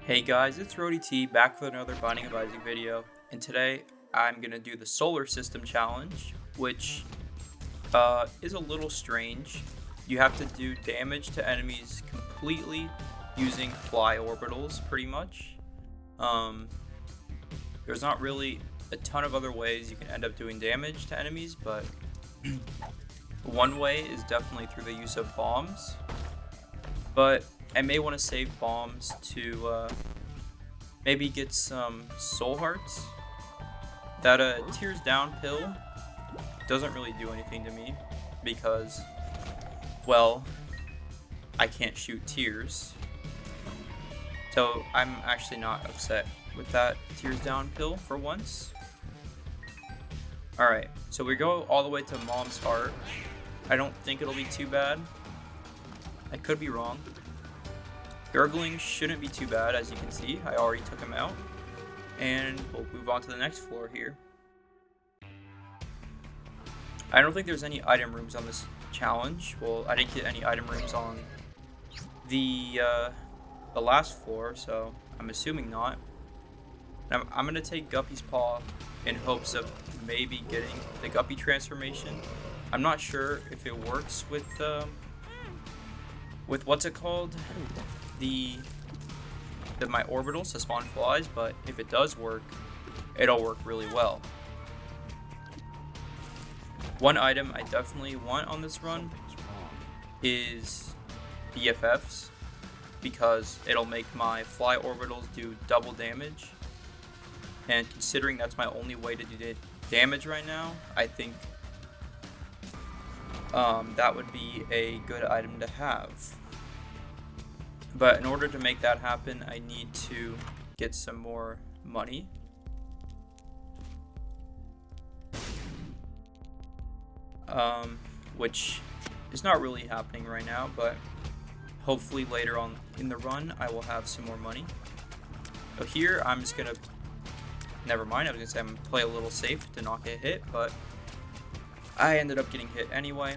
Hey guys, it's T back with another Binding of Isaac video, and today I'm gonna do the Solar System Challenge, which is a little strange. You have to do damage to enemies completely using fly orbitals, pretty much. There's not really a ton of other ways you can end up doing damage to enemies, but one way is definitely through the use of bombs. But I may want to save bombs to maybe get some soul hearts. That tears down pill doesn't really do anything to me because, well, I can't shoot tears. So I'm actually not upset with that tears down pill for once. Alright, so we go all the way to Mom's Heart. I don't think it'll be too bad. I could be wrong. Gurgling shouldn't be too bad, as you can see. I already took him out. And we'll move on to the next floor here. I don't think there's any item rooms on this challenge. Well, I didn't get any item rooms on the last floor, so I'm assuming not. I'm going to take Guppy's Paw in hopes of maybe getting the Guppy transformation. I'm not sure if it works with what's it called? My orbitals to spawn flies, but if it does work, it'll work really well. One item I definitely want on this run is BFFs, because it'll make my fly orbitals do double damage, and considering that's my only way to do damage right now, I think that would be a good item to have. But in order to make that happen, I need to get some more money. Which is not really happening right now, but hopefully later on in the run, I will have some more money. So here, I'm just gonna, never mind, I was gonna say I'm gonna play a little safe to not get hit, but I ended up getting hit anyway.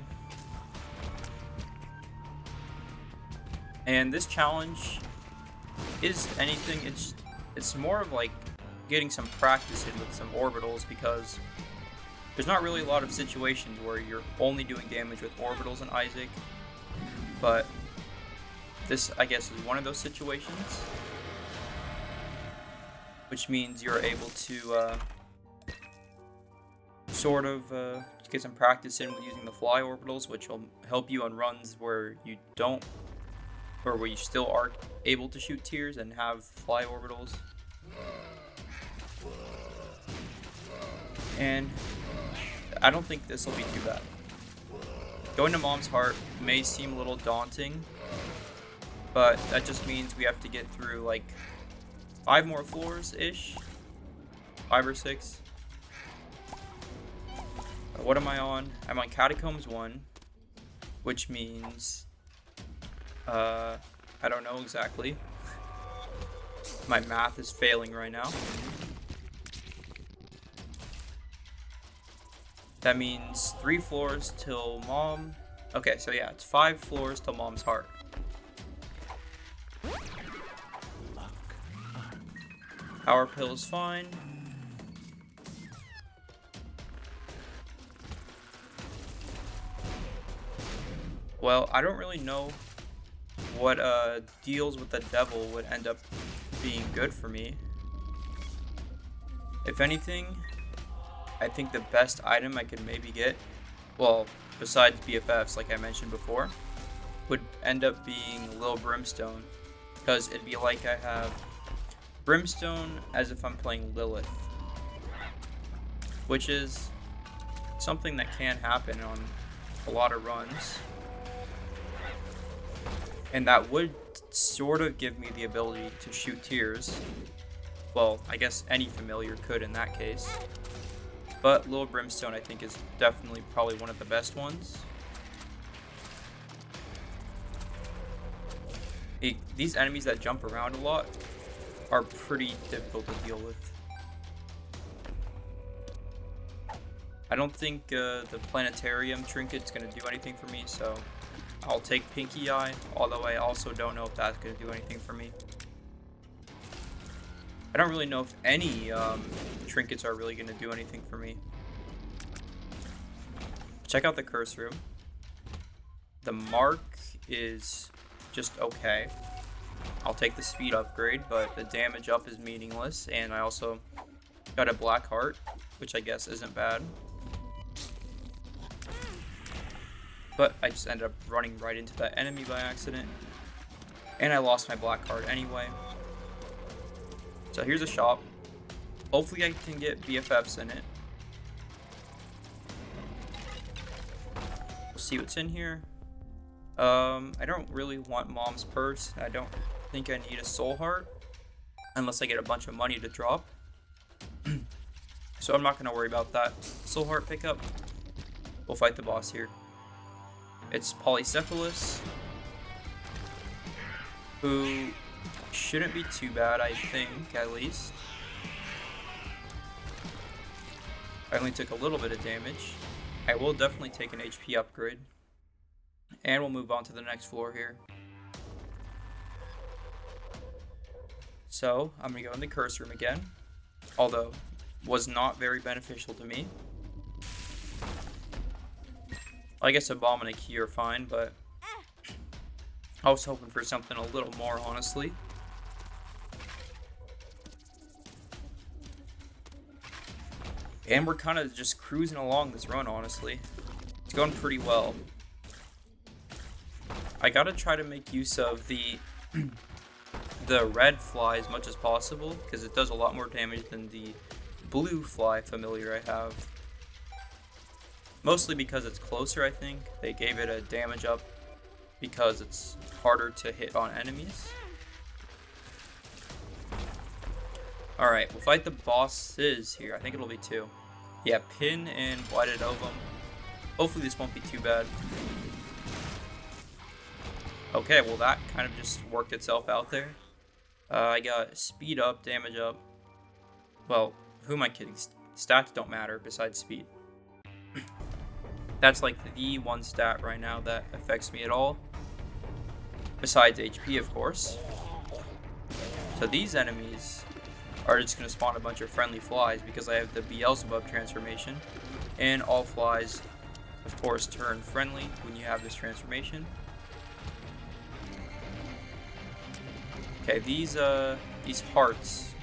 And this challenge is anything, it's more of like getting some practice in with some orbitals, because there's not really a lot of situations where you're only doing damage with orbitals in Isaac, but this, I guess, is one of those situations, which means you're able to sort of get some practice in with using the fly orbitals, which will help you on runs where you don't, or where you still are able to shoot tears and have fly orbitals. And I don't think this will be too bad. Going to Mom's Heart may seem a little daunting, but that just means we have to get through like 5 more floors-ish. 5 or 6. What am I on? I'm on Catacombs 1, which means I don't know exactly. My math is failing right now. That means 3 floors till Mom. Okay, so yeah, it's 5 floors till Mom's Heart. Power pill is fine. Well, I don't really know what deals with the devil would end up being good for me. If anything, I think the best item I could maybe get, well, besides BFFs like I mentioned before, would end up being Lil Brimstone, because it'd be like I have Brimstone as if I'm playing Lilith, which is something that can happen on a lot of runs. And that would sort of give me the ability to shoot tears. Well, I guess any familiar could in that case. But Lil Brimstone, I think, is definitely probably one of the best ones. These enemies that jump around a lot are pretty difficult to deal with. I don't think the Planetarium trinket's going to do anything for me, so I'll take Pinky Eye, although I also don't know if that's going to do anything for me. I don't really know if any trinkets are really going to do anything for me. Check out the curse room. The mark is just okay. I'll take the speed upgrade, but the damage up is meaningless, and I also got a black heart, which I guess isn't bad. But I just ended up running right into that enemy by accident, and I lost my black heart anyway. So here's a shop. Hopefully I can get BFFs in it. We'll see what's in here. I don't really want mom's purse. I don't think I need a soul heart unless I get a bunch of money to drop. So I'm not going to worry about that soul heart pickup. We'll fight the boss here. It's Polycephalus, who shouldn't be too bad, I think, at least. I only took a little bit of damage. I will definitely take an HP upgrade. And we'll move on to the next floor here. So, I'm going to go in the curse room again. Although, was not very beneficial to me. I guess a bomb and a key are fine, but I was hoping for something a little more, honestly. And we're kind of just cruising along this run, honestly. It's going pretty well. I gotta try to make use of the red fly as much as possible, because it does a lot more damage than the blue fly familiar I have. Mostly because it's closer, I think. They gave it a damage up because it's harder to hit on enemies. Alright, we'll fight the bosses here. I think it'll be 2. Yeah, Pin and Blighted Ovum. Hopefully this won't be too bad. Okay, well that kind of just worked itself out there. I got speed up, damage up. Well, who am I kidding? Stats don't matter besides speed. That's like the one stat right now that affects me at all. Besides HP, of course. So these enemies are just going to spawn a bunch of friendly flies because I have the Beelzebub transformation. And all flies, of course, turn friendly when you have this transformation. Okay, these hearts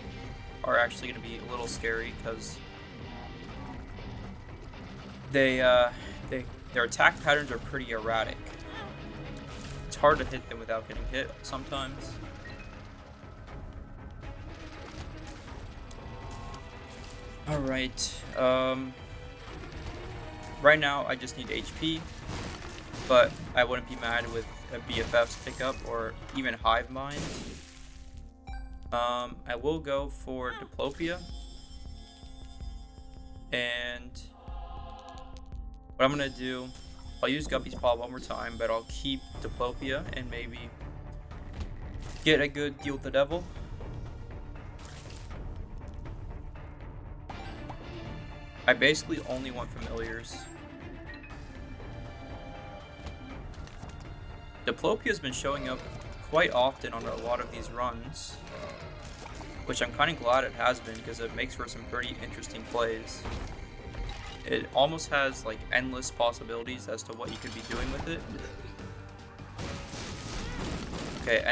are actually going to be a little scary because their attack patterns are pretty erratic. It's hard to hit them without getting hit sometimes. Alright, right now I just need HP, but I wouldn't be mad with a BFF's pickup or even Hive Mind. I will go for Diplopia, and what I'm gonna do, I'll use Guppy's Paw one more time, but I'll keep Diplopia and maybe get a good deal with the devil. I basically only want familiars. Diplopia's been showing up quite often on a lot of these runs, which I'm kind of glad it has been because it makes for some pretty interesting plays. It almost has like endless possibilities as to what you could be doing with it. Okay,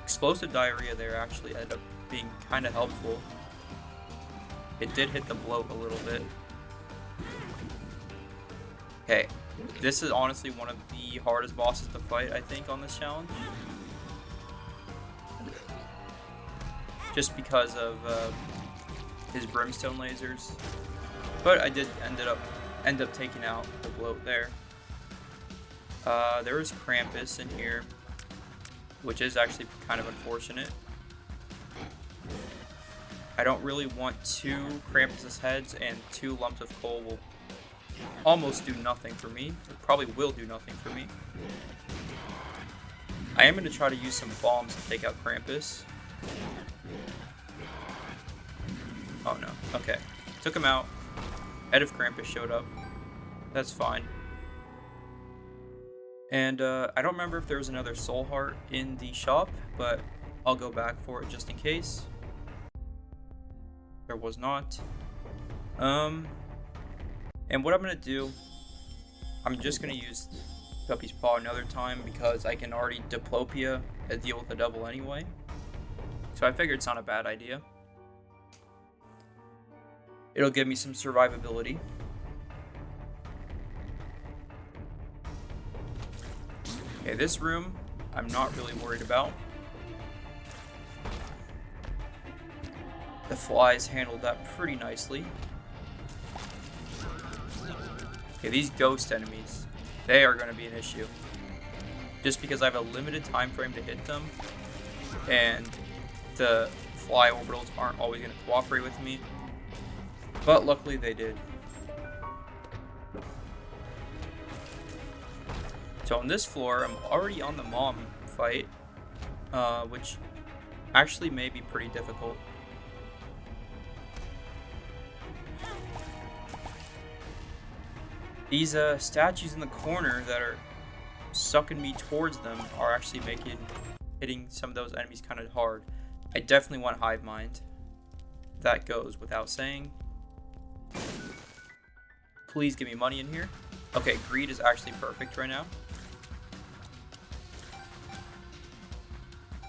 explosive diarrhea there actually ended up being kind of helpful. It did hit the bloat a little bit. Okay, this is honestly one of the hardest bosses to fight, I think, on this challenge. Just because of his brimstone lasers. But I did end up taking out the bloat there. There is Krampus in here, which is actually kind of unfortunate. I don't really want 2 Krampus' heads, and 2 lumps of coal will almost do nothing for me. It probably will do nothing for me. I am going to try to use some bombs to take out Krampus. Oh no, okay. Took him out. Head of Krampus showed up. That's fine. And I don't remember if there was another soul heart in the shop, but I'll go back for it just in case. There was not. And what I'm gonna do, I'm just gonna use Guppy's Paw another time because I can already Diplopia and deal with the devil anyway. So I figured it's not a bad idea. It'll give me some survivability. Okay, this room I'm not really worried about. The flies handled that pretty nicely. Okay, these ghost enemies, they are going to be an issue. Just because I have a limited time frame to hit them, and the fly orbitals aren't always going to cooperate with me. But luckily they did. So on this floor, I'm already on the mom fight, which actually may be pretty difficult. These statues in the corner that are sucking me towards them are actually making hitting some of those enemies kind of hard. I definitely want Hive Mind. That goes without saying. Please give me money in here. Okay, greed is actually perfect right now.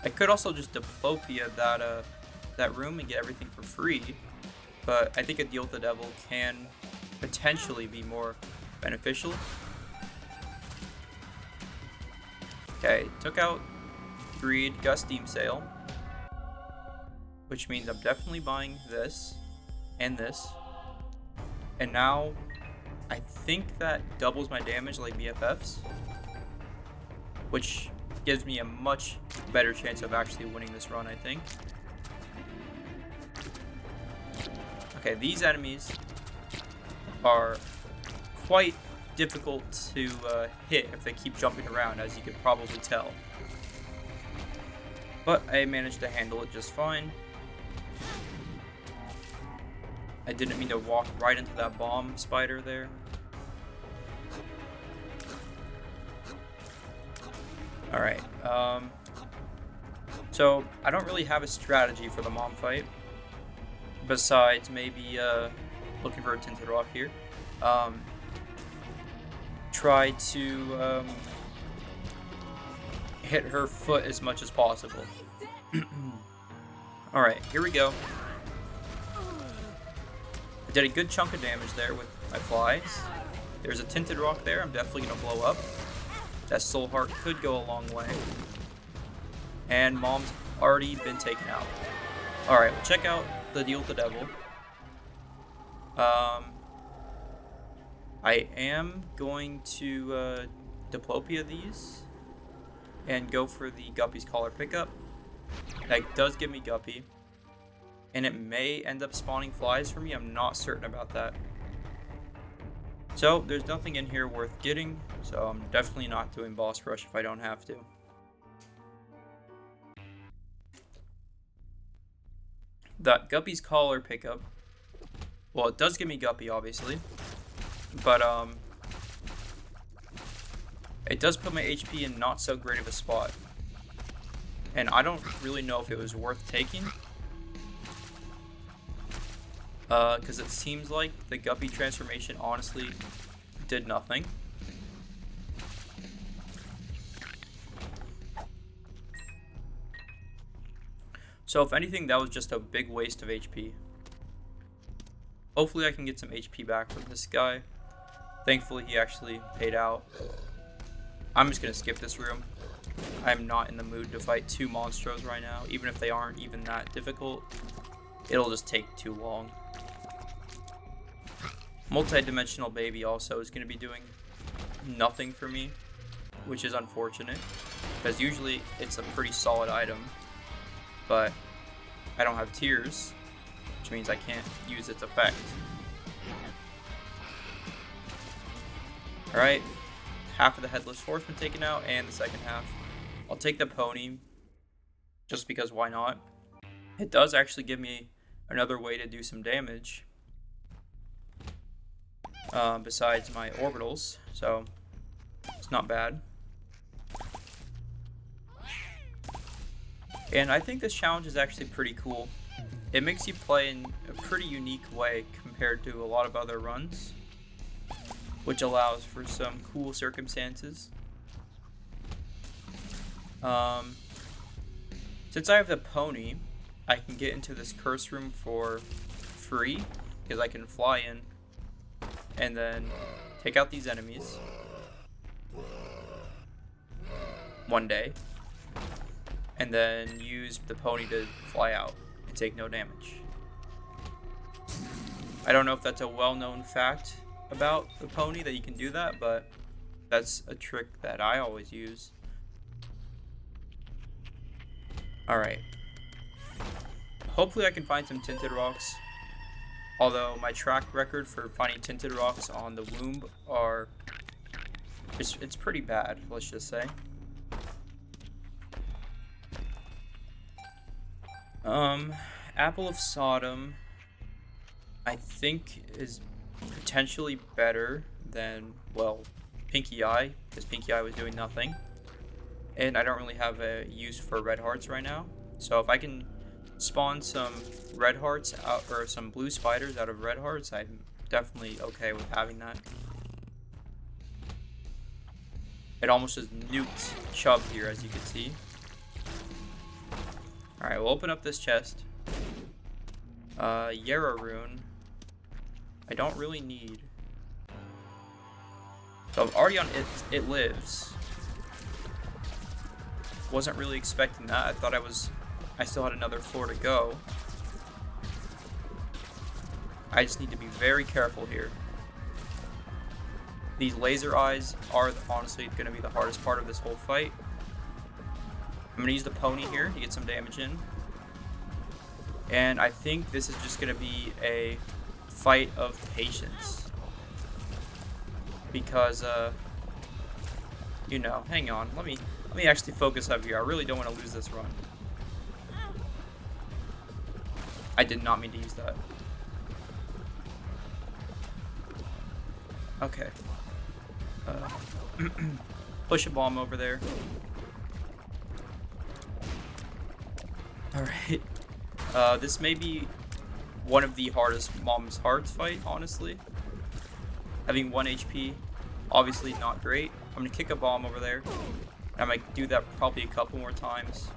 I could also just Diplopia that room and get everything for free, but I think a deal with the devil can potentially be more beneficial. Okay, took out greed, got Steam sale, which means I'm definitely buying this and this. And now I think that doubles my damage like BFFs, which gives me a much better chance of actually winning this run, I think. Okay, these enemies are quite difficult to hit if they keep jumping around, as you could probably tell. But I managed to handle it just fine. I didn't mean to walk right into that bomb spider there. Alright, so I don't really have a strategy for the mom fight, besides maybe looking for a tinted rock here. Try to hit her foot as much as possible. Alright, here we go. I did a good chunk of damage there with my flies. There's a tinted rock there, I'm definitely going to blow up. That soul heart could go a long way. And mom's already been taken out. Alright, we'll check out the deal with the devil. I am going to Diplopia these and go for the Guppy's Collar pickup. That does give me Guppy. And it may end up spawning flies for me, I'm not certain about that. So, there's nothing in here worth getting, so I'm definitely not doing boss rush if I don't have to. That Guppy's Collar pickup, well, it does give me Guppy, obviously, but it does put my HP in not so great of a spot. And I don't really know if it was worth taking, because it seems like the Guppy transformation honestly did nothing. So if anything, that was just a big waste of HP. Hopefully I can get some HP back from this guy. Thankfully he actually paid out. I'm just going to skip this room. I'm not in the mood to fight two monstros right now, even if they aren't even that difficult. It'll just take too long. Multi-dimensional baby also is going to be doing nothing for me, which is unfortunate, because usually it's a pretty solid item, but I don't have tears, which means I can't use its effect. Alright, half of the Headless Horseman taken out, and the second half. I'll take the pony, just because why not? It does actually give me another way to do some damage, besides my orbitals, so it's not bad. And I think this challenge is actually pretty cool. it makes you play in a pretty unique way compared to a lot of other runs, which allows for some cool circumstances. Since I have the pony, I can get into this curse room for free, because I can fly in and then take out these enemies one day, and then use the pony to fly out and take no damage. I don't know if that's a well-known fact about the pony that you can do that, but that's a trick that I always use. Alright. Hopefully I can find some tinted rocks. Although my track record for finding tinted rocks on the womb are... It's pretty bad, let's just say. Apple of Sodom, I think, is potentially better than, well, Pinky Eye, because Pinky Eye was doing nothing. And I don't really have a use for red hearts right now. So if I can spawn some red hearts out, or some blue spiders out of red hearts, I'm definitely okay with having that. It almost just nuked Chubb here, as you can see. Alright, we'll open up this chest. Yarrow rune. I don't really need. So I'm already on it lives. Wasn't really expecting that. I thought I still had another floor to go. I just need to be very careful here. These laser eyes are honestly going to be the hardest part of this whole fight. I'm going to use the pony here to get some damage in. And I think this is just going to be a fight of patience. Because, you know, hang on. Let me actually focus up here. I really don't want to lose this run. I did not mean to use that. Okay. Push a bomb over there. Alright. This may be one of the hardest Mom's Hearts fight, honestly. Having 1 HP, obviously not great. I'm gonna kick a bomb over there. I might do that probably a couple more times.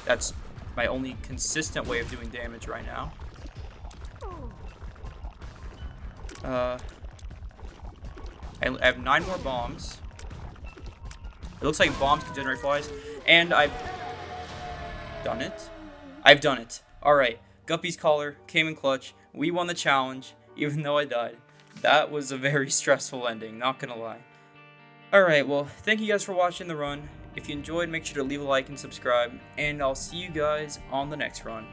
That's my only consistent way of doing damage right now. I have 9 more bombs. It looks like bombs can generate flies. And I've done it. I've done it. Alright. Guppy's Collar came in clutch. We won the challenge, even though I died. That was a very stressful ending, not gonna lie. Alright, well, thank you guys for watching the run. If you enjoyed, make sure to leave a like and subscribe. And I'll see you guys on the next run.